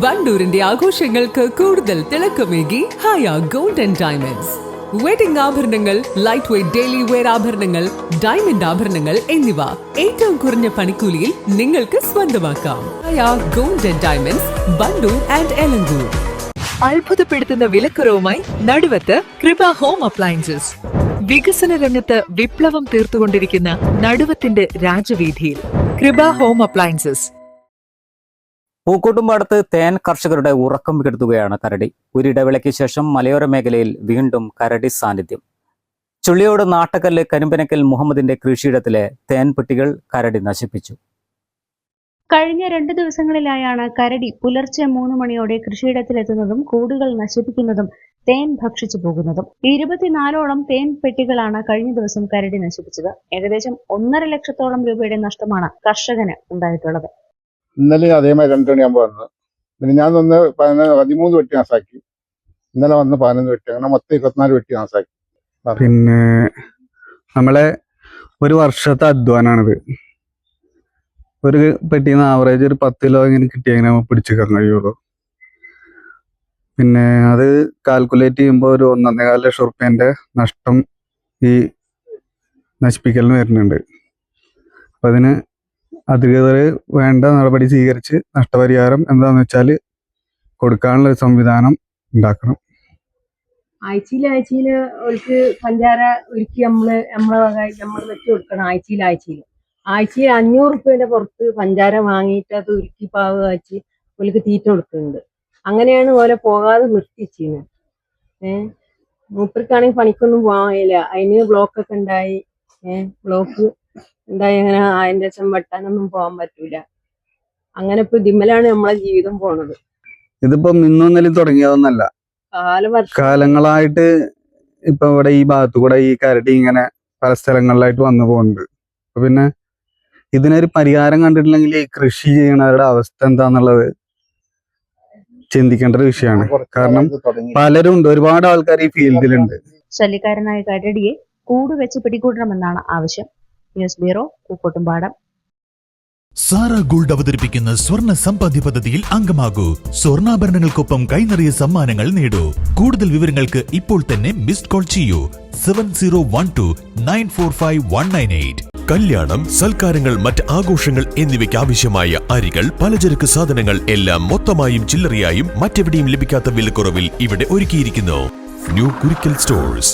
വണ്ടൂരിന്റെ ആഘോഷങ്ങൾക്ക് കൂടുതൽ തിളക്കമേകി Haya gold and diamonds. Wedding ആഭരണങ്ങൾ, ലൈറ്റ് വെയ്റ്റ് ഡെയിലി വെയർ ആഭരണങ്ങൾ, ഡയമണ്ട് ആഭരണങ്ങൾ എന്നിവ ഏറ്റവും കുറഞ്ഞ പണിക്കൂലിയിൽ നിങ്ങൾക്ക് സ്വന്തമാക്കാം. Haya gold and diamonds, Wandoor and Elankur. അത്ഭുതപ്പെടുത്തുന്ന വിലക്കുറവുമായി നടുവത്ത് കൃപ ഹോം അപ്ലയൻസസ്. വികസന രംഗത്ത് വിപ്ലവം തീർത്തുകൊണ്ടിരിക്കുന്ന നടുവത്തിന്റെ രാജവീതിയിൽ കൃപ ഹോം അപ്ലയൻസസ്. പൂക്കോട്ടുംപാടത്ത് തേൻ കർഷകരുടെ ഉറക്കം കെടുത്തുകയാണ് കരടി. ഒരിടവേളയ്ക്ക് ശേഷം മലയോര മേഖലയിൽ വീണ്ടും കരടി സാന്നിധ്യം. ചുള്ളിയോട് നാട്ടക്കല്ല് കരിമ്പനക്കൽ മുഹമ്മദിന്റെ കൃഷിയിടത്തിലെ തേൻ പെട്ടികൾ കരടി നശിപ്പിച്ചു. കഴിഞ്ഞ 2 ദിവസങ്ങളിലായാണ് കരടി പുലർച്ചെ 3 മണിയോടെ കൃഷിയിടത്തിലെത്തുന്നതും കൂടുകൾ നശിപ്പിക്കുന്നതും തേൻ ഭക്ഷിച്ചു പോകുന്നതും. 24ഓളം തേൻ പെട്ടികളാണ് കഴിഞ്ഞ ദിവസം കരടി നശിപ്പിച്ചത്. ഏകദേശം 1.5 ലക്ഷത്തോളം രൂപയുടെ നഷ്ടമാണ് കർഷകന് ഉണ്ടായിട്ടുള്ളത്. ഇന്നലെ അതേമാതിരി 2 മണിയാകുമ്പോൾ വന്ന്, പിന്നെ ഞാൻ വന്ന് 13 വെട്ടി നാസാക്കി. ഇന്നലെ വന്ന് 11 വെട്ടി, അങ്ങനെ മൊത്തം 24 വെട്ടി നാസാക്കി. പിന്നെ നമ്മളെ ഒരു വർഷത്തെ അധ്വാനാണിത്. ഒരു പെട്ടിന്ന് ആവറേജ് ഒരു 10 കിലോ ഇങ്ങനെ കിട്ടിയെങ്ങനെ പിടിച്ചെടുക്കാൻ കഴിയുള്ളൂ. പിന്നെ അത് കാൽക്കുലേറ്റ് ചെയ്യുമ്പോൾ ഒരു 1.25 ലക്ഷം റുപ്യൻ്റെ നഷ്ടം ഈ നശിപ്പിക്കലിന് വരുന്നുണ്ട്. അപ്പം അതിന് അധികൃതർ വേണ്ട നടപടി സ്വീകരിച്ച് നഷ്ടപരിഹാരം എന്താണെന്ന് വെച്ചാൽ കൊടുക്കാനുള്ള ഒരു സംവിധാനം ഉണ്ടാക്കണം. ആഴ്ചയിൽ അവർക്ക് പഞ്ചാര ഒരുക്കി നമ്മൾ വെച്ച് കൊടുക്കണം. ആഴ്ചയിൽ 500 റുപ്യന്റെ പുറത്ത് പഞ്ചാര വാങ്ങിയിട്ട് അത് ഉരുക്കി പാവ് കാച്ചി അവർക്ക് തീറ്റ കൊടുക്കുന്നുണ്ട്. അങ്ങനെയാണ് ഓലെ പോകാതെ നിർത്തിച്ചിരുന്നത്. മൂപ്പർക്കാണെങ്കിൽ പണിക്കൊന്നും പോകാൻ കഴിയില്ല. അതിന് ബ്ലോക്കൊക്കെ ഉണ്ടായി. ബ്ലോക്ക് ഉണ്ടായി അങ്ങനെ അതിന്റെ ശേഷം വെട്ടാനൊന്നും പോകാൻ പറ്റൂല. അങ്ങനെ ഇപ്പൊ ദിമ്മലാണ് നമ്മളെ ജീവിതം പോണത്. ഇതിപ്പോ ഇന്നൊന്നിലും തുടങ്ങിയതൊന്നല്ല, കാലങ്ങളായിട്ട് ഇപ്പൊ ഇവിടെ ഈ ഭാഗത്തു കൂടെ ഈ കരടി ഇങ്ങനെ പല സ്ഥലങ്ങളിലായിട്ട് വന്നു പോകുന്നുണ്ട്. അപ്പൊ പിന്നെ ഇതിനൊരു പരിഹാരം കണ്ടിട്ടില്ലെങ്കിൽ ഈ കൃഷി ചെയ്യണവരുടെ അവസ്ഥ എന്താന്നുള്ളത് ചിന്തിക്കേണ്ട ഒരു വിഷയമാണ്. കാരണം പലരും ഉണ്ട്, ഒരുപാട് ആൾക്കാർ ഈ ഫീൽഡിലുണ്ട്. ശല്യക്കാരനായ കരടിയെ കൂടുവെച്ച് പിടികൂടണമെന്നാണ് ആവശ്യം. News bureau, Pookkottumpadam. Sara Gold അവതരിപ്പിക്കുന്ന സ്വർണ്ണ സമ്പാദ്യ പദ്ധതിയിൽ അംഗമാകൂ. സ്വർണ്ണാഭരണങ്ങൾക്കൊപ്പം കൈനിറിയ സമ്മാനങ്ങൾ നേടൂ. കൂടുതൽ വിവരങ്ങൾക്ക് ഇപ്പോൾ തന്നെ മിസ്ഡ് കോൾ ചെയ്യൂ 7012945198. കല്യാണം, സൽക്കാരങ്ങൾ, മറ്റ് ആഘോഷങ്ങൾ എന്നിവയ്ക്ക് ആവശ്യമായ അരികൾ, പലചരക്ക് സാധനങ്ങൾ എല്ലാം മൊത്തമായും ചില്ലറയായും മറ്റെവിടെയും ലഭിക്കാത്ത വിലക്കുറവിൽ ഇവിടെ ഒരുക്കിയിരിക്കുന്നു. New Kurikkal stores.